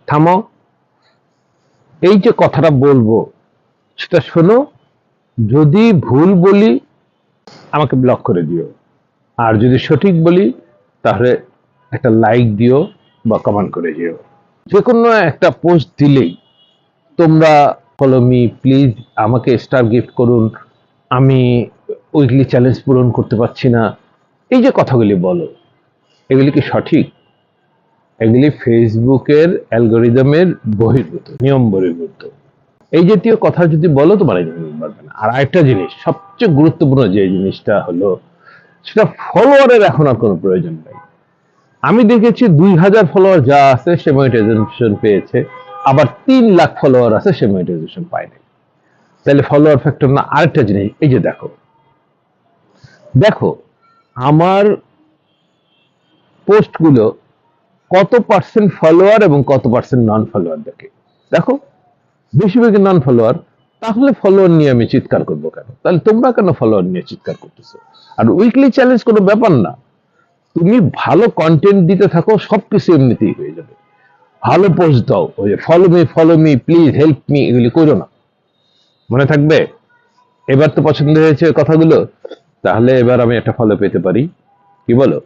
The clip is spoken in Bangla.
থামো। এই যে কথাটা বলবো সেটা শোনো। যদি ভুল বলি আমাকে ব্লক করে দিও, আর যদি সঠিক বলি তাহলে একটা লাইক দিও বা কমেন্ট করে দিও। যে কোনো একটা পোস্ট দিলেই তোমরা ফলো মি প্লিজ, আমাকে স্টার গিফট করুন, আমি উইকলি চ্যালেঞ্জ পূরণ করতে পারছি না, এই যে কথাগুলি বলো, এগুলি কি সঠিক? এগুলি ফেসবুকের অ্যালগোরিদমের বহির্ভূত, নিয়ম বহির্ভূত। এই জাতীয় কথা যদি বলো তোমার পারবে না। আর আরেকটা জিনিস, সবচেয়ে গুরুত্বপূর্ণ যে জিনিসটা হলো, সেটা ফলোয়ারের এখন আর কোনো প্রয়োজন নেই। আমি দেখেছি 2000 ফলোয়ার যা আছে সে মনিটাইজেশন পেয়েছে, আবার 3 লাখ ফলোয়ার আছে সে মনিটাইজেশন পায়নি। তাহলে ফলোয়ার ফ্যাক্টর না। আরেকটা জিনিস, এই যে দেখো দেখো আমার পোস্টগুলো কত পার্সেন্ট ফলোয়ার এবং কত পার্সেন্ট নন ফলোয়ার দেখে। দেখো বেশিরভাগই নন ফলোয়ার। তাহলে ফলোয়ার নিয়ে আমি চিৎকার করবো কেন? তাহলে তোমরা কেন ফলোয়ার নিয়ে চিৎকার করতেছো? আর উইকলি চ্যালেঞ্জ কোনো ব্যাপার না। তুমি ভালো কন্টেন্ট দিতে থাকো, সবকিছু এমনিতেই হয়ে যাবে। ভালো পোস্ট দাও, ওই যে follow me please help me, এগুলি করো না। মনে থাকবে? এবার তো পছন্দ হয়েছে কথাগুলো, তাহলে এবার আমি একটা ফলো পেতে পারি, কি বলো?